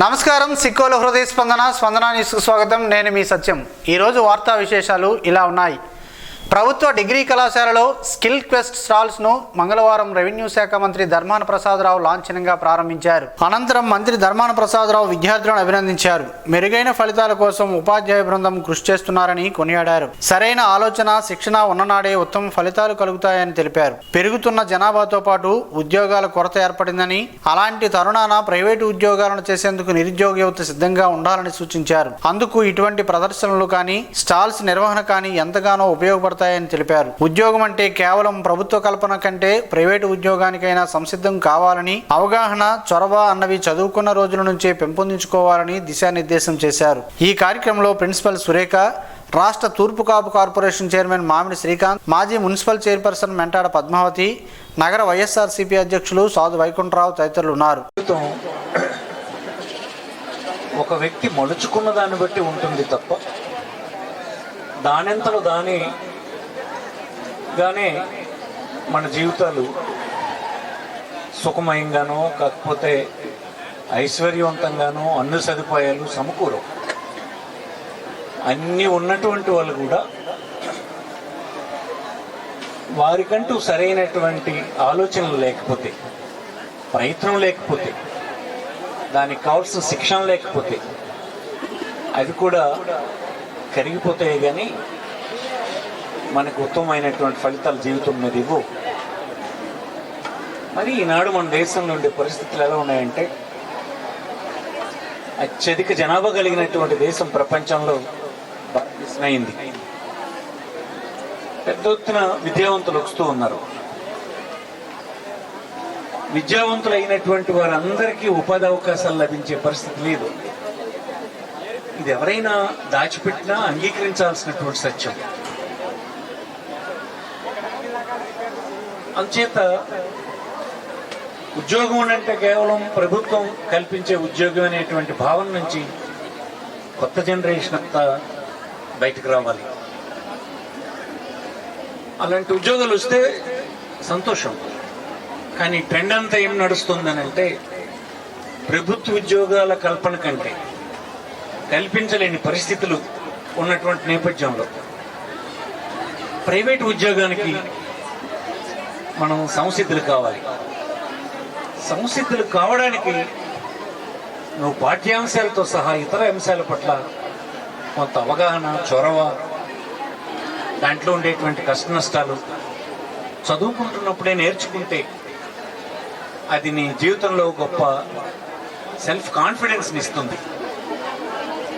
నమస్కారం. సిక్కోలు హృదయ స్పందన న్యూస్కు స్వాగతం. నేను మీ సత్యం. ఈరోజు వార్తా విశేషాలు ఇలా ఉన్నాయి. ప్రభుత్వ డిగ్రీ కళాశాలలో స్కిల్ క్వెస్ట్ స్టాల్స్ను మంగళవారం రెవెన్యూ శాఖ మంత్రి ధర్మాన ప్రసాదరావు లాంఛనంగా ప్రారంభించారు. అనంతరం మంత్రి ధర్మాన ప్రసాదరావు విద్యార్థులను అభినందించారు. మెరుగైన ఫలితాల కోసం ఉపాధ్యాయ బృందం కృషి చేస్తున్నారని కొనియాడారు. సరైన ఆలోచన, శిక్షణ ఉన్ననాడే ఉత్తమ ఫలితాలు కలుగుతాయని తెలిపారు. పెరుగుతున్న జనాభాతో పాటు ఉద్యోగాల కొరత ఏర్పడిందని, అలాంటి తరుణాన ప్రైవేటు ఉద్యోగాలను చేసేందుకు నిరుద్యోగ యువత సిద్ధంగా ఉండాలని సూచించారు. అందుకు ఇటువంటి ప్రదర్శనలు కానీ, స్టాల్స్ నిర్వహణ కానీ ఎంతగానో ఉపయోగపడతాయని తెలిపారు. ఉద్యోగం అంటే కేవలం ప్రభుత్వ కల్పన కంటే ప్రైవేటు ఉద్యోగానికైనా సంసిద్ధం కావాలని, అవగాహన, చొరవ అన్నవి చదువుకున్న రోజుల నుంచే పెంపొందించుకోవాలని దిశానిర్దేశం చేశారు. ఈ కార్యక్రమంలో ప్రిన్సిపల్ సురేఖ, రాష్ట్ర తూర్పు కాపు కార్పొరేషన్ చైర్మన్ మామిడి శ్రీకాంత్, మాజీ మున్సిపల్ చైర్పర్సన్ మెంటాడ పద్మావతి, నగర వైఎస్ఆర్సీపీ అధ్యక్షులు సాధు వైకుంఠరావు తదితరులు ఉన్నారు. ఒక వ్యక్తి మలుచుకున్న దాన్ని బట్టి ఉంటుంది తప్ప దానంతలో దానిగానే మన జీవితాలు సుఖమయంగానో కాకపోతే ఐశ్వర్యవంతంగానో అన్ని సదుపాయాలు సమకూరవు. అన్నీ ఉన్నటువంటి వాళ్ళు కూడా వారికంటూ సరైనటువంటి ఆలోచనలు లేకపోతే, ప్రయత్నం లేకపోతే, దానికి కావాల్సిన శిక్షణ లేకపోతే అవి కూడా కరిగిపోతాయి. కానీ మనకు ఉత్తమమైనటువంటి ఫలితాలు జీవితం మీద ఇవ్వు. మరి ఈనాడు మన దేశంలో ఉండే పరిస్థితులు ఎలా ఉన్నాయంటే, అత్యధిక జనాభా కలిగినటువంటి దేశం ప్రపంచంలో భారతదేశం అయింది. పెద్ద ఎత్తున విద్యావంతులు వస్తూ ఉన్నారు. విద్యావంతులు అయినటువంటి వారందరికీ ఉపాధి అవకాశాలు లభించే పరిస్థితి లేదు. ఇది ఎవరైనా దాచిపెట్టినా అంగీకరించాల్సినటువంటి సత్యం. అంచేత ఉద్యోగం అంటే కేవలం ప్రభుత్వం కల్పించే ఉద్యోగం అనేటువంటి భావన నుంచి కొత్త జనరేషన్ అంతా బయటకు రావాలి. అలాంటి ఉద్యోగాలు వస్తే సంతోషం. కానీ ట్రెండ్ అంతా ఏం నడుస్తుందని అంటే, ప్రభుత్వ ఉద్యోగాల కల్పన కంటే కల్పించలేని పరిస్థితులు ఉన్నటువంటి నేపథ్యంలో ప్రైవేటు ఉద్యోగానికి మనం సంసిద్ధులు కావాలి. సంసిద్ధులు కావడానికి నువ్వు పాఠ్యాంశాలతో సహా ఇతర అంశాల పట్ల కొంత అవగాహన, చొరవ, దాంట్లో ఉండేటువంటి కష్ట నష్టాలు చదువుకుంటున్నప్పుడే నేర్చుకుంటే అది నీ జీవితంలో గొప్ప సెల్ఫ్ కాన్ఫిడెన్స్ని ఇస్తుంది.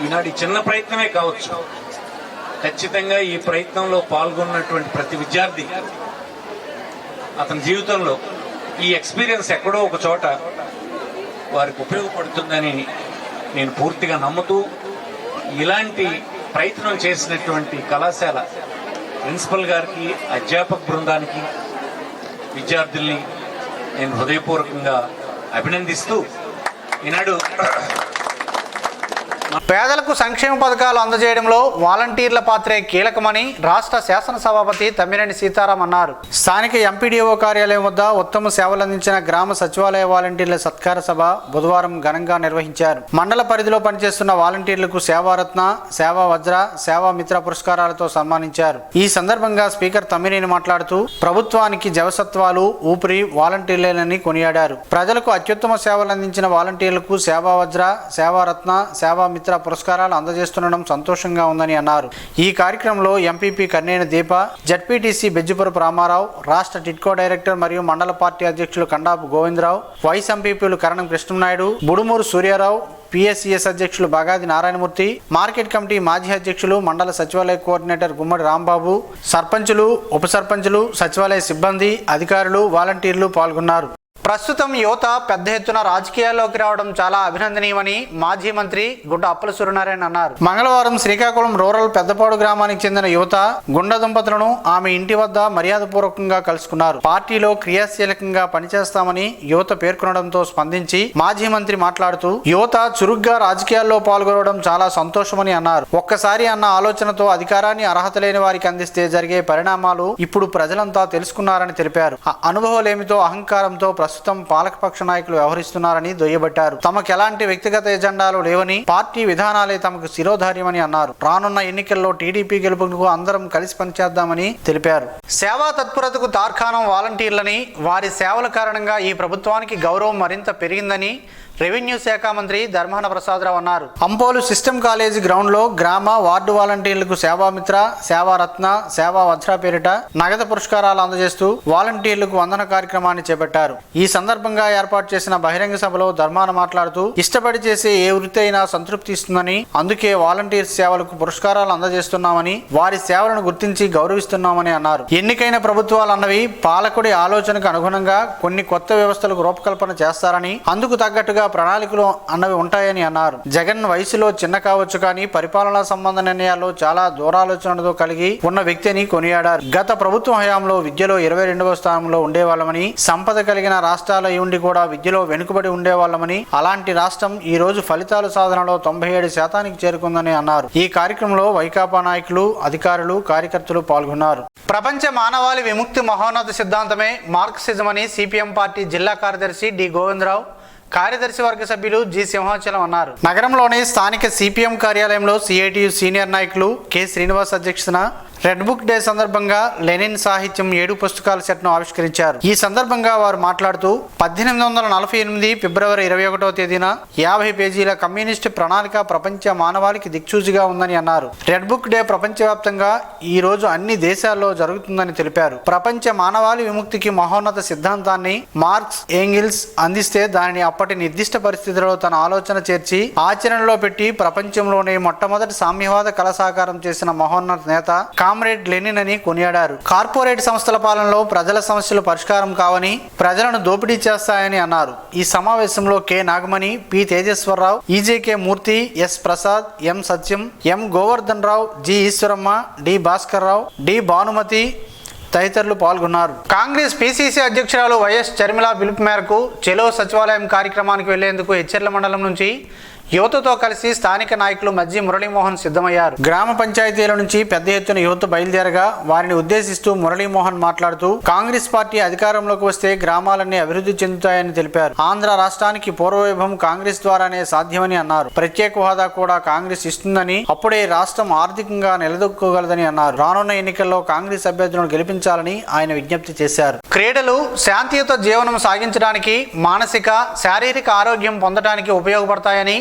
ఈనాడు చిన్న ప్రయత్నమే కావచ్చు, ఖచ్చితంగా ఈ ప్రయత్నంలో పాల్గొన్నటువంటి ప్రతి విద్యార్థి అతని జీవితంలో ఈ ఎక్స్పీరియన్స్ ఎక్కడో ఒక చోట వారికి ఉపయోగపడుతుందని నేను పూర్తిగా నమ్ముతూ, ఇలాంటి ప్రయత్నం చేసినటువంటి కళాశాల ప్రిన్సిపల్ గారికి, అధ్యాపక బృందానికి, విద్యార్థుల్ని నేను హృదయపూర్వకంగా అభినందిస్తూ, ఈనాడు పేదలకు సంక్షేమ పథకాలు అందజేయడంలో వాలంటీర్ల పాత్రే కీలకమని రాష్ట్ర శాసనసభాపతి తమ్మినేని సీతారాం అన్నారు. స్థానిక ఎంపీడీఓ కార్యాలయం వద్ద ఉత్తమ సేవలందించిన గ్రామ సచివాలయ వాలంటీర్ల సత్కార సభ బుధవారం ఘనంగా నిర్వహించారు. మండల పరిధిలో పనిచేస్తున్న వాలంటీర్లకు సేవారత్న, సేవా వజ్ర, సేవా మిత్ర పురస్కారాలతో సన్మానించారు. ఈ సందర్భంగా స్పీకర్ తమ్మినేని మాట్లాడుతూ, ప్రభుత్వానికి జవసత్వాలు ఊపిరి వాలంటీర్లేనని కొనియాడారు. ప్రజలకు అత్యుత్తమ సేవలందించిన వాలంటీర్లకు సేవా వజ్ర, సేవారత్న, సేవా మిత్ర పురస్కారాలు అందజేస్తుండడం సంతోషంగా ఉందని అన్నారు. ఈ కార్యక్రమంలో ఎంపీపీ కన్నేని దీప, జడ్పీటీసీ బెజ్జిపురపు రామారావు, రాష్ట్ర టిడ్కో డైరెక్టర్ మరియు మండల పార్టీ అధ్యక్షులు కండాపు గోవిందరావు, వైస్ ఎంపీపీలు కరణం కృష్ణనాయుడు, బుడుమూరు సూర్యారావు, పిఎస్సిఎస్ అధ్యక్షులు బగాది నారాయణమూర్తి, మార్కెట్ కమిటీ మాజీ అధ్యక్షులు, మండల సచివాలయ కోఆర్డినేటర్ గుమ్మడి రాంబాబు, సర్పంచులు, ఉప సర్పంచులు, సచివాలయ సిబ్బంది, అధికారులు, వాలంటీర్లు పాల్గొన్నారు. ప్రస్తుతం యువత పెద్ద ఎత్తున రాజకీయాల్లోకి రావడం చాలా అభినందనీయమని మాజీ మంత్రి గుండ అప్పల సూర్యనారాయణ అన్నారు. మంగళవారం శ్రీకాకుళం రూరల్ పెద్దపాడు గ్రామానికి చెందిన యువత గుండ దంపతులను ఆమె ఇంటి వద్ద మర్యాదపూర్వకంగా కలుసుకున్నారు. పార్టీలో క్రియాశీలకంగా పనిచేస్తామని యువత పేర్కొనడంతో స్పందించి మాజీ మంత్రి మాట్లాడుతూ, యువత చురుగ్గా రాజకీయాల్లో పాల్గొనడం చాలా సంతోషమని అన్నారు. ఒక్కసారి అన్న ఆలోచనతో అధికారాన్ని అర్హత లేని వారికి అందిస్తే జరిగే పరిణామాలు ఇప్పుడు ప్రజలంతా తెలుసుకున్నారని తెలిపారు. అనుభవాలేమితో అహంకారంతో ప్రస్తుతం ప్రస్తుతం పాలకపక్ష నాయకులు వ్యవహరిస్తున్నారని దుయ్యబట్టారు. తమకు ఎలాంటి వ్యక్తిగత ఎజెండాలు లేవని, పార్టీ విధానాలే తమకు శిరోధార్యమని అన్నారు. రానున్న ఎన్నికల్లో టీడీపీ గెలుపుకు అందరం కలిసి పనిచేద్దామని తెలిపారు. సేవా తత్పరతకు తార్కాణం వాలంటీర్లని, వారి సేవల కారణంగా ఈ ప్రభుత్వానికి గౌరవం మరింత పెరిగిందని రెవెన్యూ శాఖ మంత్రి ధర్మాన ప్రసాదరావు అన్నారు. అంపోలు సిస్టమ్ కాలేజీ గ్రౌండ్ లో గ్రామ వార్డు వాలంటీర్లకు సేవామిత్ర, సేవారత్న, సేవా వజ్ర పేరిట నగదు పురస్కారాలు అందజేస్తూ వాలంటీర్లకు వందన కార్యక్రమాన్ని చేపట్టారు. ఈ సందర్భంగా ఏర్పాటు చేసిన బహిరంగ సభలో ధర్మాన మాట్లాడుతూ ఇష్టపడి చేసే ఏ వృత్తి అయినా సంతృప్తి ఇస్తుందని, అందుకే వాలంటీర్ సేవలకు పురస్కారాలు అందజేస్తున్నామని, వారి సేవలను గుర్తించి గౌరవిస్తున్నామని అన్నారు. ఎన్నికైన ప్రభుత్వాలు అన్నవి పాలకుడి ఆలోచనకు అనుగుణంగా కొన్ని కొత్త వ్యవస్థలకు రూపకల్పన చేస్తారని, అందుకు తగ్గట్టుగా ప్రణాళికలు అన్నవి ఉంటాయని అన్నారు. జగన్ వయసులో చిన్న కావచ్చు కానీ పరిపాలనా సంబంధ నిర్ణయాల్లో చాలా దూరాలోచనతో కలిగి ఉన్న వ్యక్తి అని కొనియాడారు. గత ప్రభుత్వ హయాంలో విద్యలో 22వ స్థానంలో ఉండేవాళ్ళమని, సంపద కలిగిన రాష్ట్రాల ఉండి కూడా విద్యలో వెనుకబడి ఉండేవాళ్ళమని, అలాంటి రాష్ట్రం ఈ రోజు ఫలితాల సాధనలో 97% చేరుకుందని అన్నారు. ఈ కార్యక్రమంలో వైకాపా నాయకులు, అధికారులు, కార్యకర్తలు పాల్గొన్నారు. ప్రపంచ మానవాళి విముక్తి మహోన్నత సిద్ధాంతమే మార్క్సిజమని సిపిఎం పార్టీ జిల్లా కార్యదర్శి డి గోవిందరావు, కార్యదర్శి వర్గ సభ్యులు జి సింహాచలం అన్నారు. నగరంలోని స్థానిక సిపిఎం కార్యాలయంలో సిఐటియు సీనియర్ నాయకులు కె శ్రీనివాస్ అధ్యక్షతన రెడ్ బుక్ డే సందర్భంగా లెనిన్ సాహిత్యం 7 పుస్తకాల సెట్ను ఆవిష్కరించారు. ఈ సందర్భంగా వారు మాట్లాడుతూ 1848 ఫిబ్రవరి 21వ తేదీన 50 పేజీల కమ్యూనిస్టు ప్రణాళిక ప్రపంచ మానవాళికి దిక్సూచిగా ఉందని అన్నారు. రెడ్ బుక్ డే ప్రపంచవ్యాప్తంగా ఈ రోజు అన్ని దేశాల్లో జరుగుతుందని తెలిపారు. ప్రపంచ మానవాళి విముక్తికి మహోన్నత సిద్ధాంతాన్ని మార్క్స్, ఏంగిల్స్ అందిస్తే దానిని అప్పటి నిర్దిష్ట పరిస్థితుల్లో తన ఆలోచన చేర్చి ఆచరణలో పెట్టి ప్రపంచంలోనే మొట్టమొదటి సామ్యవాద కళ సాకారం చేసిన మహోన్నత నేత కామ్రేడ్ లెనిన్ అని కొనియాడారు. కార్పొరేట్ సంస్థల పాలనలో ప్రజల సమస్యలు పరిష్కారం కావని, ప్రజలను దోపిడీ చేస్తాయని అన్నారు. ఈ సమావేశంలో కె నాగమణి, పి తేజేశ్వరరావు, ఈజేకే మూర్తి, ఎస్ ప్రసాద్, ఎం సత్యం, ఎం గోవర్ధన్ రావు, G Eshwaramma, D Bhaskar Rao, D Bhanumathi తదితరులు పాల్గొన్నారు. కాంగ్రెస్ పిసిసి అధ్యక్షురాలు వైఎస్ షర్మిల పిలుపు మేరకు చెలో సచివాలయం కార్యక్రమానికి వెళ్లేందుకు హెచ్చర్ల మండలం నుంచి యువతతో కలిసి స్థానిక నాయకులు మజ్జి మురళీమోహన్ సిద్ధమయ్యారు. గ్రామ పంచాయతీల నుంచి పెద్ద ఎత్తున యువత బయలుదేరగా వారిని ఉద్దేశిస్తూ మురళీమోహన్ మాట్లాడుతూ కాంగ్రెస్ పార్టీ అధికారంలోకి వస్తే గ్రామాలన్నీ అభివృద్ధి చెందుతాయని తెలిపారు. ఆంధ్ర రాష్ట్రానికి పూర్వవైభవం కాంగ్రెస్ ద్వారానే సాధ్యమని అన్నారు. ప్రత్యేక హోదా కూడా కాంగ్రెస్ ఇస్తుందని, అప్పుడే రాష్ట్రం ఆర్థికంగా నిలదొక్కుకోగలదని అన్నారు. రానున్న ఎన్నికల్లో కాంగ్రెస్ అభ్యర్థులను గెలిపించాలని ఆయన విజ్ఞప్తి చేశారు. క్రీడలు శాంతియుత జీవనం సాగించడానికి, మానసిక, శారీరక ఆరోగ్యం పొందడానికి ఉపయోగపడతాయని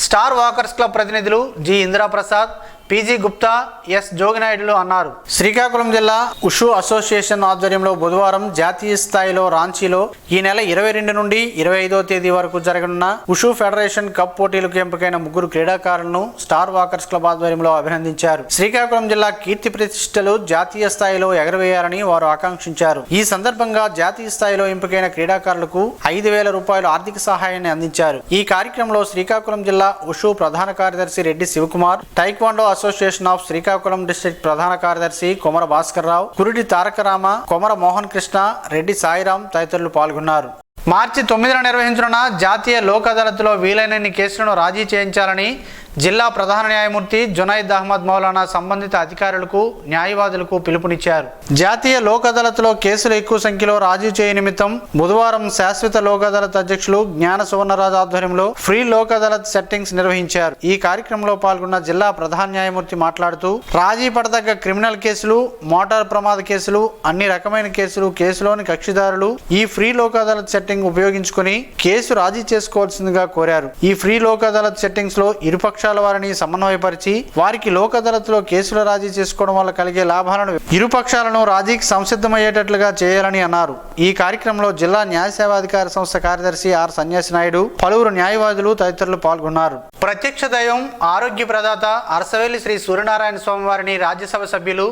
స్టార్ వాకర్స్ క్లబ్ ప్రతినిధులు G Indiraprasad, PG Gupta, S జోగినాయుడులు అన్నారు. శ్రీకాకుళం జిల్లా ఉషు అసోసియేషన్ ఆధ్వర్యంలో బుధవారం జాతీయ స్థాయిలో రాంచీలో ఈ నెల 22 నుండి 25వ తేదీ వరకు జరగనున్న ఉషు ఫెడరేషన్ కప్ పోటీలకు ఎంపికైన 3 క్రీడాకారులను స్టార్ వాకర్స్ క్లబ్ ఆధ్వర్యంలో అభినందించారు. శ్రీకాకుళం జిల్లా కీర్తి ప్రతిష్టలు జాతీయ స్థాయిలో ఎగరవేయాలని వారు ఆకాంక్షించారు. ఈ సందర్భంగా జాతీయ స్థాయిలో ఎంపికైన క్రీడాకారులకు 5,000 రూపాయల ఆర్థిక సహాయాన్ని అందించారు. ఈ కార్యక్రమంలో శ్రీకాకుళం జిల్లా ఉషు ప్రధాన కార్యదర్శి Reddy Shivakumar, taekwondo association of Srikakulam district ప్రధాన కార్యదర్శి కొమర భాస్కర్ రావు, కురిడి తారకరామ, కొమర మోహన్ కృష్ణ, రెడ్డి సాయిరాం తదితరులు పాల్గొన్నారు. మార్చి 9న నిర్వహించనున్న జాతీయ లోక్ అదాలత్లో వీలైనన్ని కేసులను రాజీ చేయించాలని జిల్లా ప్రధాన న్యాయమూర్తి జునైద్ అహ్మద్ మౌలానా సంబంధిత అధికారులకు, న్యాయవాదులకు పిలుపునిచ్చారు. జాతీయ లోక్ అదాలత్లో కేసులు ఎక్కువ సంఖ్యలో రాజీ చేయ నిమిత్తం బుధవారం శాశ్వత లోక్ అదాలత్ అధ్యక్షులు జ్ఞాన సువర్ణరాజు ఆధ్వర్యంలో ఫ్రీ లోక్ అదాలత్ సెట్టింగ్స్ నిర్వహించారు. ఈ కార్యక్రమంలో పాల్గొన్న జిల్లా ప్రధాన న్యాయమూర్తి మాట్లాడుతూ రాజీ పడదగ్గ క్రిమినల్ కేసులు, మోటార్ ప్రమాద కేసులు, అన్ని రకమైన కేసులోని కక్షిదారులు ఈ ఫ్రీ లోక్ అదాలత్ సెట్టింగ్ ఉపయోగించుకుని కేసు రాజీ చేసుకోవాల్సిందిగా కోరారు. ఈ ఫ్రీ లోక్ అదాలత్ సెట్టింగ్స్ లో ఇరుపక్ష వారిని సమన్వయపరిచి వారికి లోక్ అదాలత్లో కేసులు రాజీ చేసుకోవడం వల్ల కలిగే లాభాలను ఇరుపక్షాలను రాజీకి సంసిద్ధమయ్యేటట్లుగా చేయాలని అన్నారు. ఈ కార్యక్రమంలో జిల్లా న్యాయ సేవాధికార సంస్థ కార్యదర్శి ఆర్ సన్యాసి నాయుడు, పలువురు న్యాయవాదులు తదితరులు పాల్గొన్నారు. ప్రత్యక్ష దైవం, ఆరోగ్య ప్రదాత అరసవెల్లి శ్రీ సూర్యనారాయణ స్వామి వారిని రాజ్యసభ సభ్యులు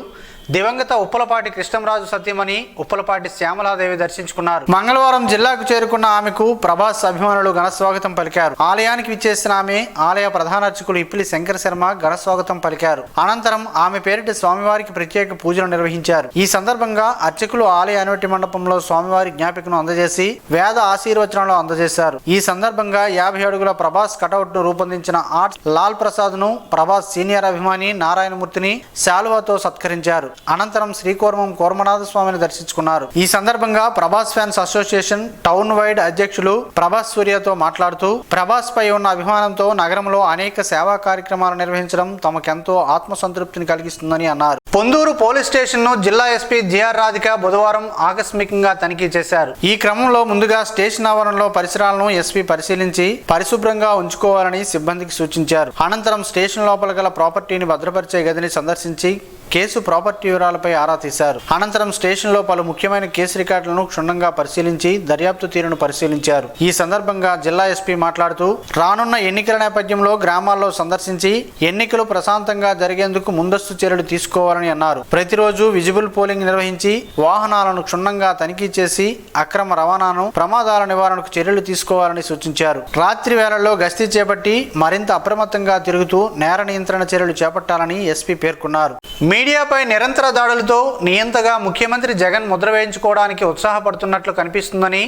దివంగత ఉప్పలపాటి కృష్ణంరాజు సతీమణి ఉప్పలపాటి శ్యామలాదేవి దర్శించుకున్నారు. మంగళవారం జిల్లాకు చేరుకున్న ఆమెకు ప్రభాస్ అభిమానులు ఘనస్వాగతం పలికారు. ఆలయానికి విచ్చేసిన ఆమె ఆలయ ప్రధాన అర్చకులు ఇప్పిలి శంకర శర్మ ఘనస్వాగతం పలికారు. అనంతరం ఆమె పేరిట స్వామివారికి ప్రత్యేక పూజలు నిర్వహించారు. ఈ సందర్భంగా అర్చకులు ఆలయ అనుమతి మండపంలో స్వామివారి జ్ఞాపికను అందజేసి వేద ఆశీర్వచనాలు అందజేశారు. ఈ సందర్భంగా 50 అడుగుల ప్రభాస్ కటౌట్ ను రూపొందించి నిర్వహించిన ఆర్ట్స్ లాల్ ప్రసాద్ ను ప్రభాస్ సీనియర్ అభిమాని నారాయణమూర్తిని శాలువాతో సత్కరించారు. అనంతరం శ్రీకోర్మం కోర్మనాథ స్వామిని దర్శించుకున్నారు. ఈ సందర్భంగా Prabhas fans association town wide అధ్యక్షులు ప్రభాస్ సూర్యతో మాట్లాడుతూ ప్రభాస్ పై ఉన్న అభిమానంతో నగరంలో అనేక సేవా కార్యక్రమాలు నిర్వహించడం తమకెంతో ఆత్మసంతృప్తిని కలిగిస్తుందని అన్నారు. పొందూరు పోలీస్ స్టేషన్ ను జిల్లా ఎస్పీ జిఆర్ రాధిక బుధవారం ఆకస్మికంగా తనిఖీ చేశారు. ఈ క్రమంలో ముందుగా స్టేషన్ ఆవరణలో పరిసరాలను ఎస్పీ పరిశీలించి పరిశుభ్రంగా ఉంచుకోవాలని సిబ్బందికి సూచించారు. అనంతరం స్టేషన్ లోపల గల ప్రాపర్టీని భద్రపరిచే గదిని సందర్శించి కేసు ప్రాపర్టీ వివరాలపై ఆరా తీశారు. అనంతరం స్టేషన్లో పలు ముఖ్యమైన కేసు రికార్డులను క్షుణ్ణంగా పరిశీలించి దర్యాప్తు తీరును పరిశీలించారు. ఈ సందర్భంగా జిల్లా ఎస్పీ మాట్లాడుతూ రానున్న ఎన్నికల నేపథ్యంలో గ్రామాల్లో సందర్శించి ఎన్నికలు ప్రశాంతంగా జరిగేందుకు ముందస్తు చర్యలు తీసుకోవాలని అన్నారు. ప్రతిరోజు విజిబుల్ పోలింగ్ నిర్వహించి వాహనాలను క్షుణ్ణంగా తనిఖీ చేసి అక్రమ రవాణాను ప్రమాదాల నివారణకు చర్యలు తీసుకోవాలని సూచించారు. రాత్రి వేళల్లో గస్తీ చేపట్టి మరింత అప్రమత్తంగా తిరుగుతూ నేర నియంత్రణ చర్యలు చేపట్టాలని ఎస్పీ పేర్కొన్నారు. మీడియాపై నిరంతర దాడులతో నియంతగా ముఖ్యమంత్రి జగన్ ముద్ర వేయించుకోవడానికి ఉత్సాహపడుతున్నట్లు కనిపిస్తుందని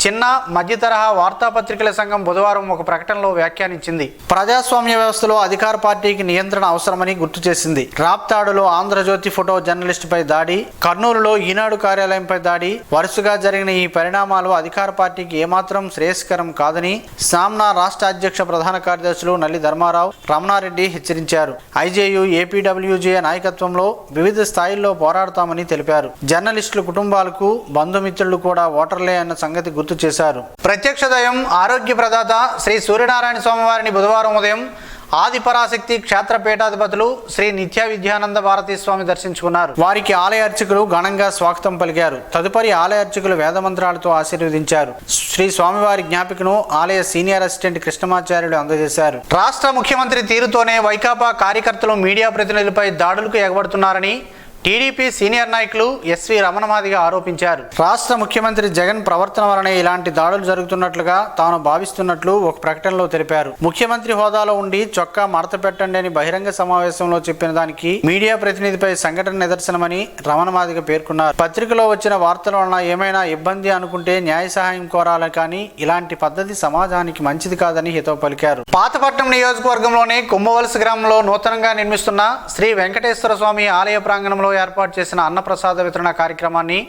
చిన్న మధ్య తరహా వార్తాపత్రికల సంఘం బుధవారం ఒక ప్రకటనలో వ్యాఖ్యానించింది. ప్రజాస్వామ్య వ్యవస్థలో అధికార పార్టీకి నియంత్రణ అవసరమని గుర్తు చేసింది. రాప్తాడులో ఆంధ్రజ్యోతి ఫోటో జర్నలిస్టుపై దాడి, కర్నూలులో ఈనాడు కార్యాలయంపై దాడి వరుసగా జరిగిన ఈ పరిణామాలు అధికార పార్టీకి ఏమాత్రం శ్రేయస్కరం కాదని సామ్నా రాష్ట్ర అధ్యక్ష ప్రధాన కార్యదర్శులు నల్లి ధర్మారావు, రమణారెడ్డి హెచ్చరించారు. ఐజేయు ఏపీడబ్ల్యూజే నాయకత్వంలో వివిధ స్థాయిల్లో పోరాడతామని తెలిపారు. జర్నలిస్టుల కుటుంబాలకు బంధుమిత్రులు కూడా ఓటర్లే అన్న సంగతి గుర్తు చేశారు. ప్రత్యక్ష దైవం ఆరోగ్య ప్రదాత శ్రీ సూర్యనారాయణ స్వామివారిని బుధవారం ఉదయం ఆదిపరాశక్తి క్షేత్ర పీఠాధిపతులు శ్రీ నిత్య విద్యానంద భారతీ స్వామి దర్శించుకున్నారు. వారికి ఆలయ అర్చకులు ఘనంగా స్వాగతం పలికారు. తదుపరి ఆలయ అర్చకులు వేదమంత్రాలతో ఆశీర్వదించారు. శ్రీ స్వామివారి జ్ఞాపికను ఆలయ సీనియర్ అసిస్టెంట్ కృష్ణమాచార్యులు అందజేశారు. రాష్ట్ర ముఖ్యమంత్రి తీరుతోనే వైకాపా కార్యకర్తలు మీడియా ప్రతినిధులపై దాడులకు ఎగబడుతున్నారని టీడీపీ సీనియర్ నాయకులు ఎస్వి రమణమాదిగ ఆరోపించారు. రాష్ట్ర ముఖ్యమంత్రి జగన్ ప్రవర్తన వలనే ఇలాంటి దాడులు జరుగుతున్నట్లుగా తాను భావిస్తున్నట్లు ఒక ప్రకటనలో తెలిపారు. ముఖ్యమంత్రి హోదాలో ఉండి చొక్కా మడత పెట్టండి అని బహిరంగ సమావేశంలో చెప్పిన దానికి మీడియా ప్రతినిధిపై సంఘటన నిదర్శనమని రమణమాదిగ పేర్కొన్నారు. పత్రికలో వచ్చిన వార్తల వలన ఏమైనా ఇబ్బంది అనుకుంటే న్యాయ సహాయం కోరాలి కానీ ఇలాంటి పద్ధతి సమాజానికి మంచిది కాదని హితవు పలికారు. పాతపట్నం నియోజకవర్గంలోని కుంభవలస గ్రామంలో నూతనంగా నిర్మిస్తున్న శ్రీ వెంకటేశ్వర స్వామి ఆలయ ప్రాంగణంలో ఏర్పాటు చేసిన అన్నప్రసాద వితరణ కార్యక్రమాన్ని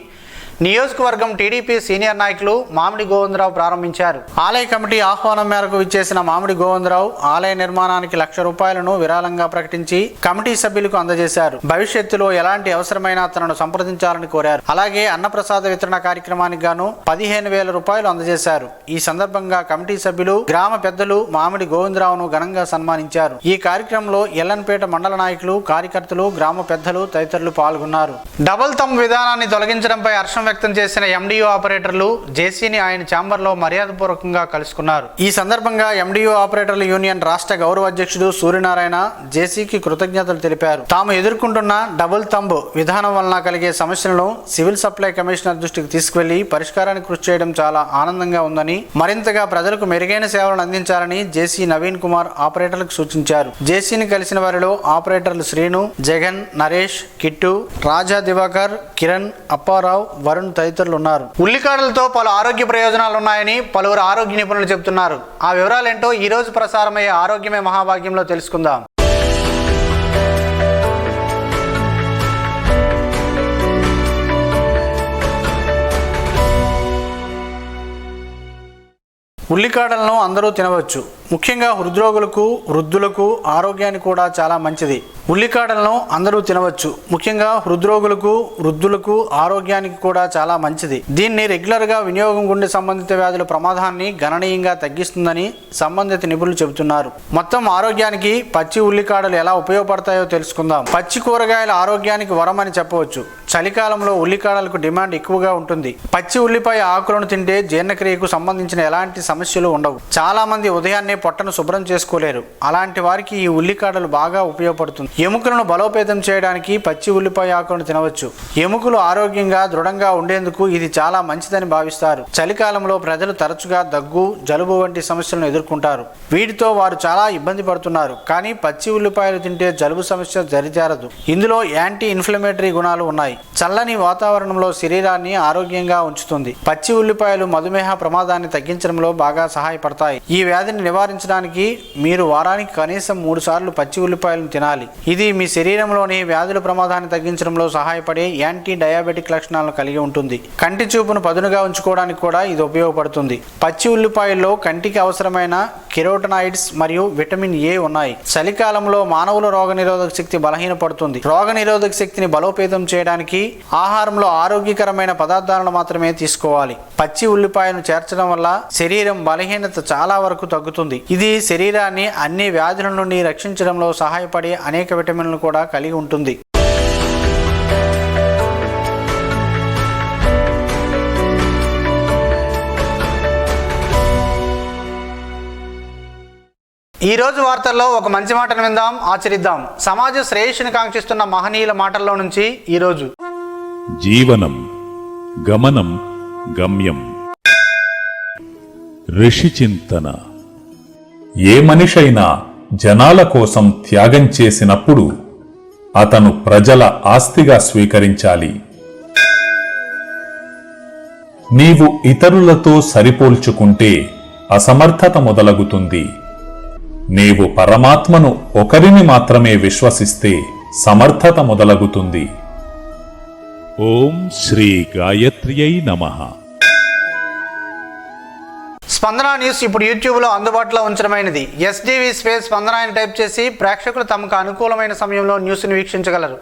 నియోజకవర్గం టీడీపీ సీనియర్ నాయకులు మామిడి గోవిందరావు ప్రారంభించారు. ఆలయ కమిటీ ఆహ్వానం మేరకు విచ్చేసిన మామిడి గోవిందరావు ఆలయ నిర్మాణానికి ₹1,00,000 విరాళంగా ప్రకటించి కమిటీ సభ్యులకు అందజేశారు. భవిష్యత్తులో ఎలాంటి అవసరమైనా తనను సంప్రదించాలని కోరారు. అలాగే అన్నప్రసాద వితరణ కార్యక్రమానికి గాను ₹15,000 అందజేశారు. ఈ సందర్భంగా కమిటీ సభ్యులు గ్రామ పెద్దలు మామిడి గోవిందరావును ఘనంగా సన్మానించారు. ఈ కార్యక్రమంలో ఎల్లన్పేట మండల నాయకులు, కార్యకర్తలు, గ్రామ పెద్దలు తదితరులు పాల్గొన్నారు. డబుల్ థంబ్ విధానాన్ని తొలగించడంపై హర్షం వ్యక్తం చేసిన ఎండిఓ ఆపరేటర్లు జేసీని ఆయన ఛాంబర్లో మర్యాదపూర్వకంగా కలుసుకున్నారు. ఈ సందర్భంగా ఎండిఓ ఆపరేటర్ల యూనియన్ రాష్ట్ర గౌరవ అధ్యక్షుడు సూర్యనారాయణ జేసీకి కృతజ్ఞతలు తెలిపారు. తాము ఎదుర్కొంటున్న డబుల్ థంబ్ విధానం వలన కలిగే సమస్యలను సివిల్ సప్లై కమిషనర్ దృష్టికి తీసుకువెళ్లి పరిష్కారానికి కృషి చేయడం చాలా ఆనందంగా ఉందని, మరింతగా ప్రజలకు మెరుగైన సేవలను అందించాలని జేసీ నవీన్ కుమార్ ఆపరేటర్లకు సూచించారు. జేసీని కలిసిన వారిలో ఆపరేటర్లు శ్రీను, జగన్, నరేష్, కిట్టు, రాజా దివాకర్, కిరణ్, అప్పారావు, వరుణ్ తదితరులు ఉన్నారు. ఉల్లికాడలతో పలు ఆరోగ్య ప్రయోజనాలు ఉన్నాయని పలువురు ఆరోగ్య నిపుణులు చెబుతున్నారు. ఆ వివరాలేంటో ఈ రోజు ప్రసారమయ్యే ఆరోగ్యమే మహాభాగ్యంలో తెలుసుకుందాం. ఉల్లికాడలను అందరూ తినవచ్చు. ముఖ్యంగా హృద్రోగులకు, వృద్ధులకు ఆరోగ్యానికి కూడా చాలా మంచిది. ఉల్లికాడలను అందరూ తినవచ్చు. ముఖ్యంగా హృద్రోగులకు, వృద్ధులకు ఆరోగ్యానికి కూడా చాలా మంచిది. దీన్ని రెగ్యులర్గా వినియోగం గుండె సంబంధిత వ్యాధుల ప్రమాదాన్ని గణనీయంగా తగ్గిస్తుందని సంబంధిత నిపుణులు చెబుతున్నారు. మొత్తం ఆరోగ్యానికి పచ్చి ఉల్లికాడలు ఎలా ఉపయోగపడతాయో తెలుసుకుందాం. పచ్చి కూరగాయల ఆరోగ్యానికి వరం అని చెప్పవచ్చు. చలికాలంలో ఉల్లికాడలకు డిమాండ్ ఎక్కువగా ఉంటుంది. పచ్చి ఉల్లిపాయ ఆకులను తింటే జీర్ణక్రియకు సంబంధించిన ఎలాంటి సమస్యలు ఉండవు. చాలా మంది ఉదయాన్నే పొట్టను శుభ్రం చేసుకోలేరు. అలాంటి వారికి ఈ ఉల్లికాడలు బాగా ఉపయోగపడుతుంది. ఎముకలను బలోపేతం చేయడానికి పచ్చి ఉల్లిపాయ ఆకులను తినవచ్చు. ఎముకలు ఆరోగ్యంగా దృఢంగా ఉండేందుకు ఇది చాలా మంచిదని భావిస్తారు. చలికాలంలో ప్రజలు తరచుగా దగ్గు, జలుబు వంటి సమస్యలను ఎదుర్కొంటారు. వీటితో వారు చాలా ఇబ్బంది పడుతున్నారు. కానీ పచ్చి ఉల్లిపాయలు తింటే జలుబు సమస్య జరిజారదు. ఇందులో యాంటీ ఇన్ఫ్లమేటరీ గుణాలు ఉన్నాయి. చల్లని వాతావరణంలో శరీరాన్ని ఆరోగ్యంగా ఉంచుతుంది. పచ్చి ఉల్లిపాయలు మధుమేహ ప్రమాదాన్ని తగ్గించడంలో బాగా సహాయపడతాయి. ఈ వ్యాధిని నివారించ నివారించడానికి మీరు వారానికి కనీసం 3 సార్లు పచ్చి ఉల్లిపాయలను తినాలి. ఇది మీ శరీరంలోని వ్యాధుల ప్రమాదాన్ని తగ్గించడంలో సహాయపడే యాంటీ డయాబెటిక్ లక్షణాలను కలిగి ఉంటుంది. కంటి చూపును పదునుగా ఉంచుకోవడానికి కూడా ఇది ఉపయోగపడుతుంది. పచ్చి ఉల్లిపాయల్లో కంటికి అవసరమైన కెరోటనాయిడ్స్ మరియు విటమిన్ ఏ ఉన్నాయి. చలికాలంలో మానవుల రోగనిరోధక శక్తి బలహీనపడుతుంది. రోగనిరోధక శక్తిని బలోపేతం చేయడానికి ఆహారంలో ఆరోగ్యకరమైన పదార్థాలను మాత్రమే తీసుకోవాలి. పచ్చి ఉల్లిపాయను చేర్చడం వల్ల శరీరం బలహీనత చాలా వరకు తగ్గుతుంది. ఇది శరీరాన్ని అన్ని వ్యాధుల నుండి రక్షించడంలో సహాయపడే అనేక విటమిన్లను కూడా కలిగి ఉంటుంది. ఈ రోజు వార్తల్లో ఒక మంచి మాటను విందాం, ఆచరిద్దాం. సమాజ శ్రేయస్సుని కాంక్షిస్తున్న మహనీయుల మాటల్లో నుంచి ఈరోజు. జీవనం గమనం గమ్యం. ఋషి చింతన. ఏ మనిషైనా జనాల కోసం త్యాగం చేసినప్పుడు అతను ప్రజల ఆస్తిగా స్వీకరించాలి. నీవు ఇతరులతో సరిపోల్చుకుంటే అసమర్థత మొదలగుతుంది. నీవు పరమాత్మను ఒకరిని మాత్రమే విశ్వసిస్తే సమర్థత మొదలగుతుంది. ఓం శ్రీ గాయత్ర్యై నమః. స్పందన న్యూస్ ఇప్పుడు యూట్యూబ్లో అందుబాటులో ఉంచడమైనది. ఎస్డివి స్పేస్ స్పందన అని టైప్ చేసి ప్రేక్షకులు తమకు అనుకూలమైన సమయంలో న్యూస్ని వీక్షించగలరు.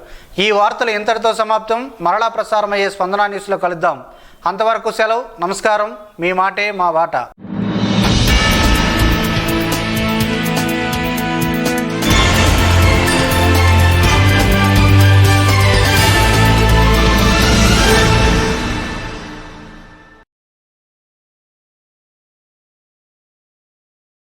ఈ వార్తలు ఇంతటితో సమాప్తం. మరలా ప్రసారమయ్యే స్పందన న్యూస్లో కలుద్దాం. అంతవరకు సెలవు. నమస్కారం. మీ మాటే మా బాట.